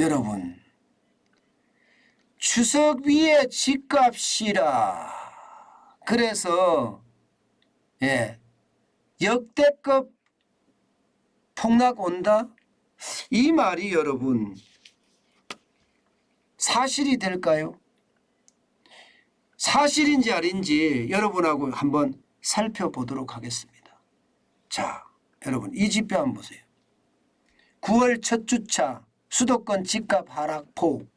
여러분, 추석 위에 집값이라 그래서 역대급 폭락 온다? 이 말이 여러분 사실이 될까요? 사실인지 아닌지 여러분하고 한번 살펴보도록 하겠습니다. 자, 여러분 이 지표 한번 보세요. 9월 첫 주차 수도권 집값 하락폭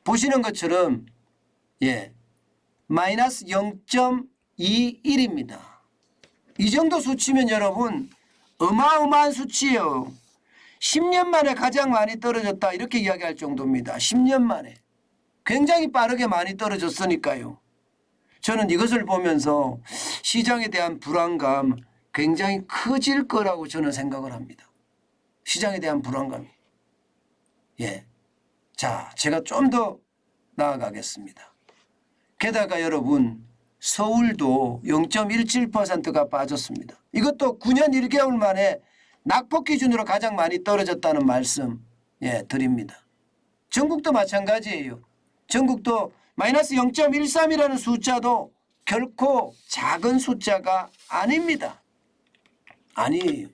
보시는 것처럼 마이너스 0.21입니다. 이 정도 수치면 여러분 어마어마한 수치예요. 10년 만에 가장 많이 떨어졌다 이렇게 이야기할 정도입니다. 10년 만에. 굉장히 빠르게 많이 떨어졌으니까요. 저는 이것을 보면서 시장에 대한 불안감 굉장히 커질 거라고 저는 생각을 합니다. 시장에 대한 불안감이. 자, 제가 좀 더 나아가겠습니다. 게다가 여러분 서울도 0.17%가 빠졌습니다. 이것도 9년 1개월 만에 낙폭 기준으로 가장 많이 떨어졌다는 말씀 드립니다. 전국도 마찬가지예요. 전국도 마이너스 0.13이라는 숫자도 결코 작은 숫자가 아닙니다. 아니에요.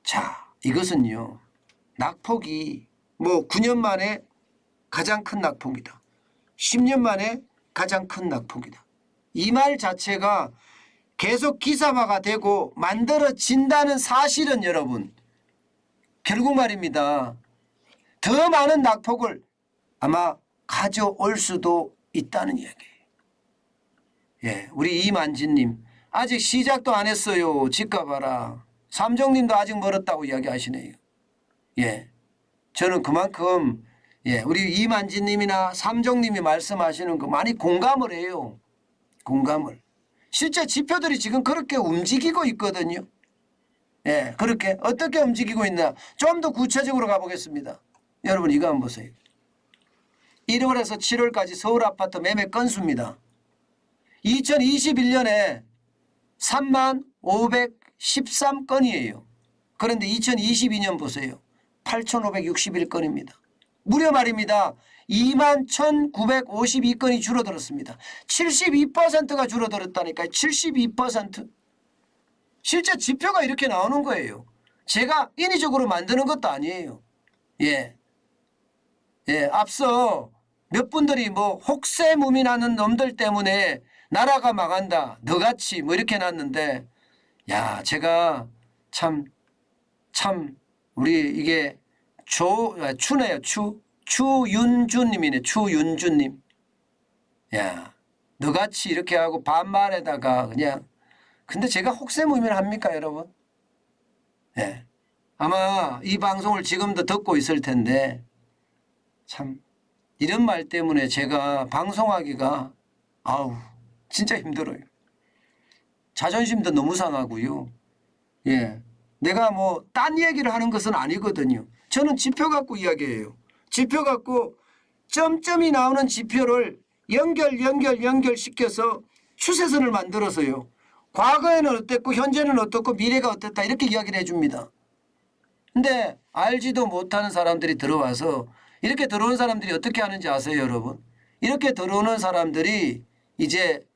자, 이것은요. 낙폭이 9년 만에 가장 큰 낙폭이다. 10년 만에 가장 큰 낙폭이다. 이 말 자체가 계속 기사화가 되고 만들어진다는 사실은 여러분 결국 말입니다. 더 많은 낙폭을 아마 가져올 수도 있다는 이야기예요. 우리 이만진님 아직 시작도 안 했어요. 집값 봐라. 삼종님도 아직 멀었다고 이야기하시네요. 저는 그만큼 우리 이만진님이나 삼종님이 말씀하시는 거 많이 공감을 해요. 공감을. 실제 지표들이 지금 그렇게 움직이고 있거든요. 그렇게 어떻게 움직이고 있나 좀 더 구체적으로 가보겠습니다. 여러분 이거 한번 보세요. 1월에서 7월까지 서울 아파트 매매 건수입니다. 2021년에 3513건이에요. 그런데 2022년 보세요. 8561건입니다. 무려 말입니다. 21,952건이 줄어들었습니다. 72%가 줄어들었다니까요. 72%. 실제 지표가 이렇게 나오는 거예요. 제가 인위적으로 만드는 것도 아니에요. 앞서 몇 분들이 혹세무민하는 놈들 때문에 나라가 망한다. 너같이 이렇게 놨는데 야, 제가 참 우리 이게 추네요. 추윤주님이네. 추윤주님. 야, 너같이 이렇게 하고 반말에다가 그냥 근데 제가 혹세무민을 합니까 여러분? 아마 이 방송을 지금도 듣고 있을 텐데 참 이런 말 때문에 제가 방송하기가 진짜 힘들어요. 자존심도 너무 상하고요. 내가 딴 얘기를 하는 것은 아니거든요. 저는 지표 갖고 이야기해요. 지표 갖고 점점이 나오는 지표를 연결시켜서 추세선을 만들어서요. 과거에는 어땠고 현재는 어떻고 미래가 어땠다 이렇게 이야기를 해줍니다. 근데 알지도 못하는 사람들이 들어와서 이렇게 들어오는 사람들이 어떻게 하는지 아세요 여러분? 이렇게 들어오는 사람들이 이제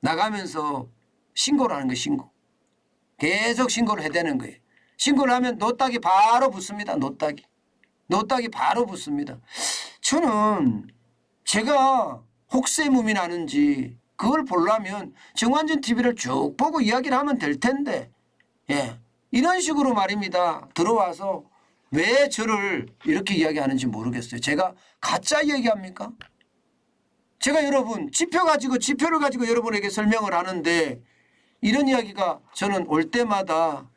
나가면서 신고를 하는 거예요. 신고. 계속 신고를 해대는 거예요. 신고를 하면 노딱이 바로 붙습니다. 노딱이 바로 붙습니다. 저는 제가 혹세무민하는지 그걸 보려면 정관전 TV를 쭉 보고 이야기를 하면 될 텐데 이런 식으로 말입니다. 들어와서 왜 저를 이렇게 이야기하는지 모르겠어요. 제가 가짜 얘기합니까? 제가 여러분 지표를 가지고 여러분에게 설명을 하는데 이런 이야기가 저는 올 때마다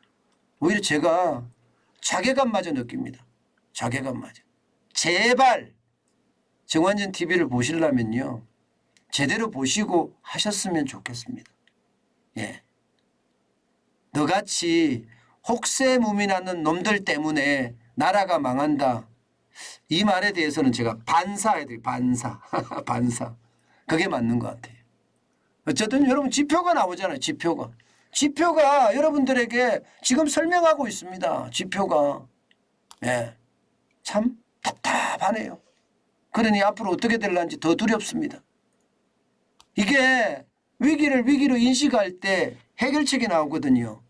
오히려 제가 자괴감마저 느낍니다. 자괴감마저. 제발 정관전 TV를 보시려면요. 제대로 보시고 하셨으면 좋겠습니다. 너같이 혹세무민하는 놈들 때문에 나라가 망한다. 이 말에 대해서는 제가 반사해야 돼요. 반사. 그게 맞는 것 같아요. 어쨌든 여러분 지표가 나오잖아요. 지표가 여러분들에게 지금 설명하고 있습니다. 지표가. 참 답답 답답하네요. 그러니 앞으로 어떻게 될런지 더 두렵습니다. 이게 위기를 위기로 인식할 때 해결책이 나오거든요.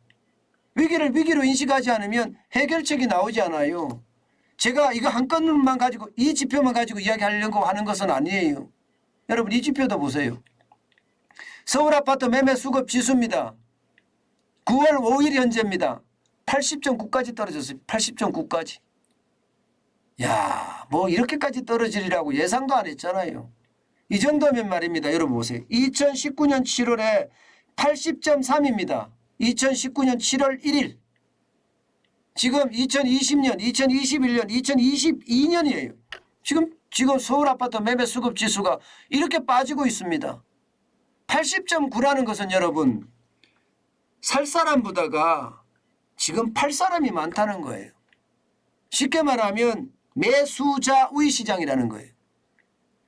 위기를 위기로 인식하지 않으면 해결책이 나오지 않아요. 제가 이거 한 건만 가지고 이 지표만 가지고 이야기하려고 하는 것은 아니에요. 여러분 이 지표도 보세요. 서울 아파트 매매 수급 지수입니다. 9월 5일 현재입니다. 80.9까지 떨어졌어요. 80.9까지. 야, 뭐 이렇게까지 떨어지리라고 예상도 안 했잖아요. 이 정도면 말입니다. 여러분 보세요. 2019년 7월에 80.3입니다. 2019년 7월 1일. 지금 2020년, 2021년, 2022년이에요. 지금 서울 아파트 매매 수급 지수가 이렇게 빠지고 있습니다. 80.9라는 것은 여러분 살 사람보다가 지금 팔 사람이 많다는 거예요. 쉽게 말하면 매수자 우위 시장이라는 거예요.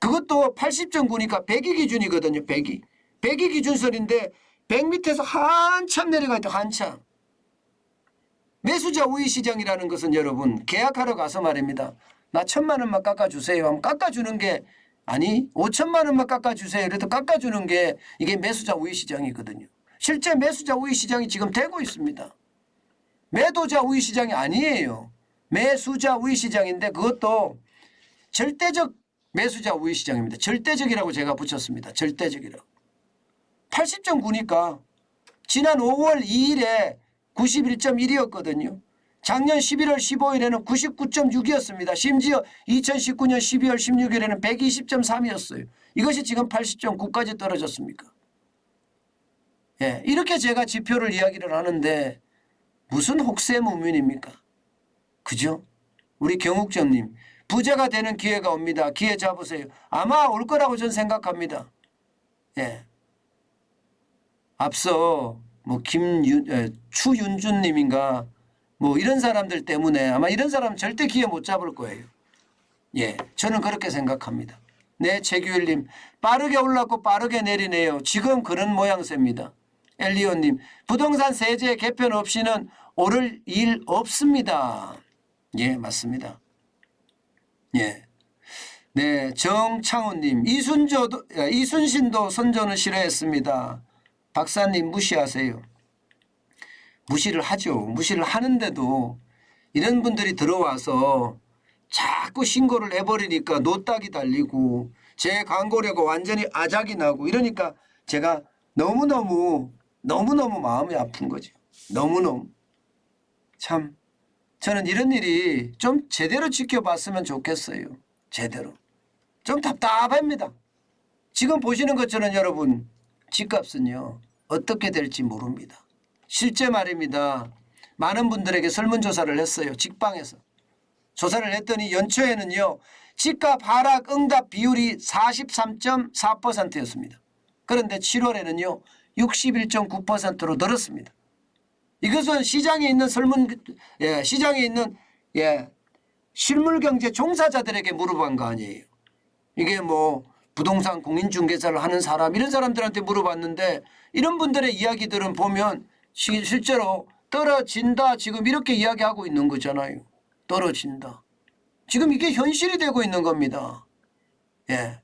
그것도 80.9니까 100이 기준이거든요. 100이. 100이 기준선인데 100 밑에서 한참 내려가 있다. 한참. 매수자 우위 시장이라는 것은 여러분 계약하러 가서 말입니다. 나 1,000만 원만 깎아주세요 하면 깎아주는 게 아니 5천만 원만 깎아주세요. 이래도 깎아주는 게 이게 매수자 우위 시장이거든요. 실제 매수자 우위 시장이 지금 되고 있습니다. 매도자 우위 시장이 아니에요. 매수자 우위 시장인데 그것도 절대적 매수자 우위 시장입니다. 절대적이라고 제가 붙였습니다. 절대적이라고. 80.9니까 지난 5월 2일에 91.1이었거든요. 작년 11월 15일에는 99.6이었습니다. 심지어 2019년 12월 16일에는 120.3이었어요. 이것이 지금 80.9까지 떨어졌습니까? 예, 이렇게 제가 지표를 이야기를 하는데 무슨 혹세무민입니까? 그죠? 우리 경욱정님 부자가 되는 기회가 옵니다. 기회 잡으세요. 아마 올 거라고 저는 생각합니다. 예. 앞서 뭐 추윤준님인가 뭐 이런 사람들 때문에 아마 이런 사람 절대 기회 못 잡을 거예요. 예, 저는 그렇게 생각합니다. 네, 최규일님 빠르게 올랐고 빠르게 내리네요. 지금 그런 모양새입니다. 엘리오님 부동산 세제 개편 없이는 오를 일 없습니다. 예, 맞습니다. 예. 네, 정창훈님 이순신도 선전을 싫어했습니다. 박사님 무시하세요. 무시를 하죠. 무시를 하는데도 이런 분들이 들어와서 자꾸 신고를 해버리니까 노딱이 달리고 제 광고료가 완전히 아작이 나고 이러니까 제가 너무너무 마음이 아픈 거죠. 너무너무. 참 저는 이런 일이 좀 제대로 지켜봤으면 좋겠어요. 제대로. 좀 답답합니다. 지금 보시는 것처럼 여러분 집값은요 어떻게 될지 모릅니다. 실제 말입니다. 많은 분들에게 설문조사를 했어요. 직방에서. 조사를 했더니 연초에는요. 집값 하락 응답 비율이 43.4%였습니다. 그런데 7월에는요. 61.9%로 늘었습니다. 이것은 시장에 있는 시장에 있는 실물경제 종사자들에게 물어본 거 아니에요. 이게 뭐 부동산 공인중개사를 하는 사람 이런 사람들한테 물어봤는데 이런 분들의 이야기들은 보면 실제로 떨어진다 지금 이렇게 이야기하고 있는 거잖아요. 떨어진다. 지금 이게 현실이 되고 있는 겁니다. 예.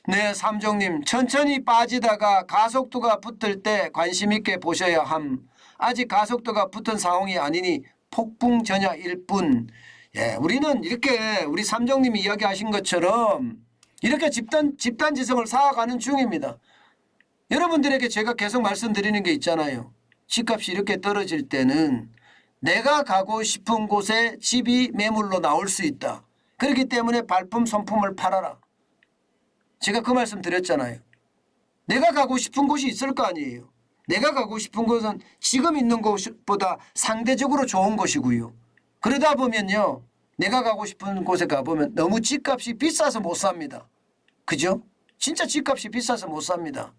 네, 삼종님 천천히 빠지다가 가속도가 붙을 때 관심 있게 보셔야 함. 아직 가속도가 붙은 상황이 아니니 폭풍 전야일 뿐. 예, 우리는 이렇게 우리 삼종님이 이야기하신 것처럼 이렇게 집단지성을 쌓아가는 중입니다. 여러분들에게 제가 계속 말씀드리는 게 있잖아요. 집값이 이렇게 떨어질 때는 내가 가고 싶은 곳에 집이 매물로 나올 수 있다. 그렇기 때문에 발품 손품을 팔아라. 제가 그 말씀 드렸잖아요. 내가 가고 싶은 곳이 있을 거 아니에요. 내가 가고 싶은 곳은 지금 있는 곳보다 상대적으로 좋은 곳이고요. 그러다 보면요. 내가 가고 싶은 곳에 가보면 너무 집값이 비싸서 못 삽니다. 그죠? 진짜 집값이 비싸서 못 삽니다.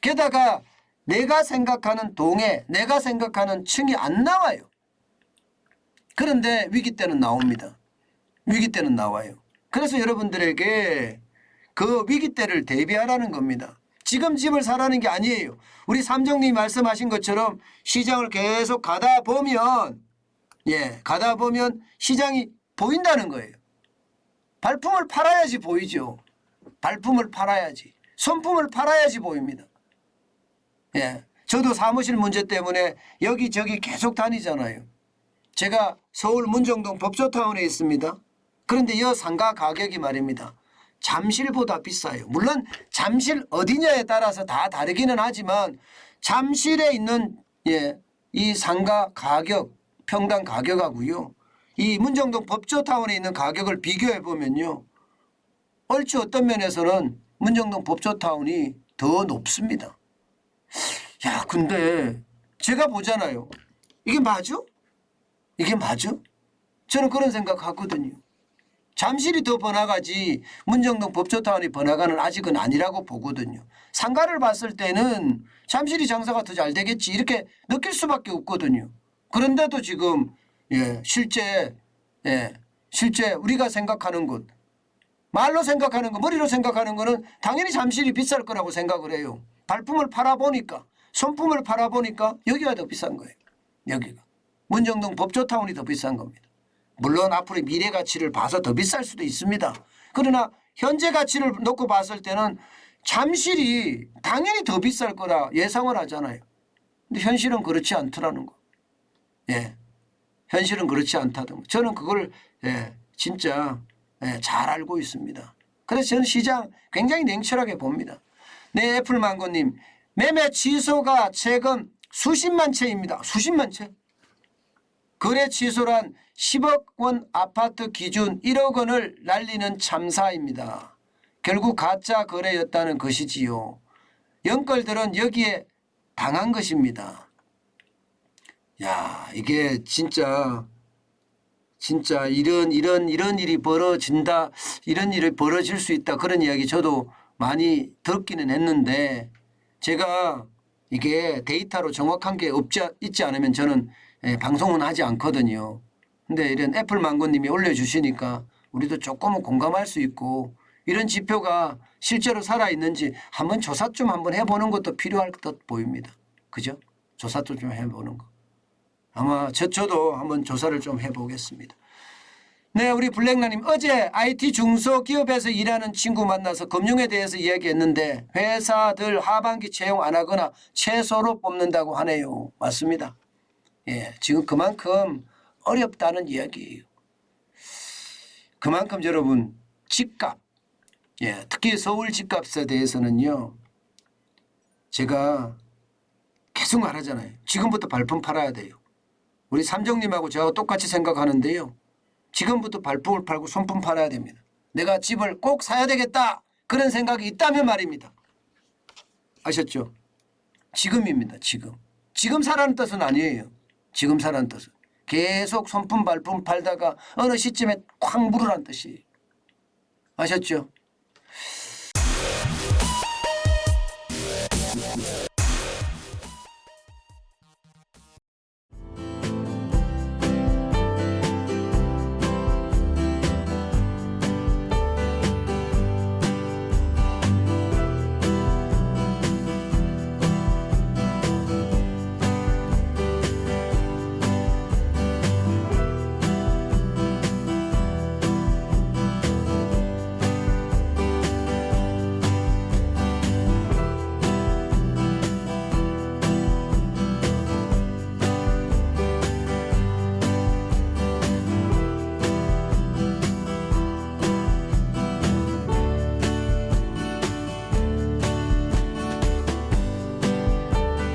게다가 내가 생각하는 동에 내가 생각하는 층이 안 나와요. 그런데 위기 때는 나옵니다. 위기 때는 나와요. 그래서 여러분들에게 그 위기 때를 대비하라는 겁니다. 지금 집을 사라는 게 아니에요. 우리 삼정님이 말씀하신 것처럼 시장을 계속 가다 보면 시장이 보인다는 거예요. 발품을 팔아야지 보이죠. 발품을 팔아야지. 손품을 팔아야지 보입니다. 예. 저도 사무실 문제 때문에 여기저기 계속 다니잖아요. 제가 서울 문정동 법조타운에 있습니다. 그런데 이 상가 가격이 말입니다. 잠실보다 비싸요. 물론 잠실 어디냐에 따라서 다 다르기는 하지만 잠실에 있는 이 상가 가격, 평당 가격하고요. 이 문정동 법조타운에 있는 가격을 비교해 보면요. 얼추 어떤 면에서는 문정동 법조타운이 더 높습니다. 야, 근데 제가 보잖아요. 이게 맞아? 이게 맞아? 저는 그런 생각하거든요. 잠실이 더 번화가지 문정동 법조타운이 번화가는 아직은 아니라고 보거든요. 상가를 봤을 때는 잠실이 장사가 더 잘 되겠지 이렇게 느낄 수밖에 없거든요. 그런데도 지금 실제 우리가 생각하는 것, 말로 생각하는 것, 머리로 생각하는 거는 당연히 잠실이 비쌀 거라고 생각을 해요. 발품을 팔아보니까, 손품을 팔아보니까 여기가 더 비싼 거예요. 여기가. 문정동 법조타운이 더 비싼 겁니다. 물론 앞으로 미래 가치를 봐서 더 비쌀 수도 있습니다. 그러나 현재 가치를 놓고 봤을 때는 잠실이 당연히 더 비쌀 거라 예상을 하잖아요. 근데 현실은 그렇지 않더라는 거. 예. 현실은 그렇지 않다는 거. 저는 그걸 진짜 잘 알고 있습니다. 그래서 저는 시장 굉장히 냉철하게 봅니다. 네, 애플망고님. 매매 취소가 최근 수십만 채입니다. 수십만 채. 거래 취소란 10억 원 아파트 기준 1억 원을 날리는 참사입니다. 결국 가짜 거래였다는 것이지요. 영끌들은 여기에 당한 것입니다. 야, 이게 진짜 이런 일이 벌어진다, 이런 일이 벌어질 수 있다 그런 이야기 저도 많이 듣기는 했는데 제가 이게 데이터로 정확한 게 있지 않으면 저는 방송은 하지 않거든요. 근데 이런 애플망고님이 올려주시니까 우리도 조금은 공감할 수 있고 이런 지표가 실제로 살아있는지 한번 조사 좀 한번 해보는 것도 필요할 듯 보입니다. 그죠? 조사 좀 해보는 거. 아마 저도 한번 조사를 좀 해보겠습니다. 네, 우리 블랙라님 어제 IT 중소기업에서 일하는 친구 만나서 금융에 대해서 이야기했는데 회사들 하반기 채용 안 하거나 최소로 뽑는다고 하네요. 맞습니다. 예, 지금 그만큼 어렵다는 이야기예요. 그만큼 여러분 집값, 특히 서울 집값에 대해서는요. 제가 계속 말하잖아요. 지금부터 발품 팔아야 돼요. 우리 삼정님하고 저하고 똑같이 생각하는데요. 지금부터 발품을 팔고 손품 팔아야 됩니다. 내가 집을 꼭 사야 되겠다 그런 생각이 있다면 말입니다. 아셨죠? 지금입니다. 지금 사라는 뜻은 아니에요. 지금 사라는 뜻은. 계속 손품 발품 팔다가 어느 시점에 쾅 물으란 뜻이에요. 아셨죠?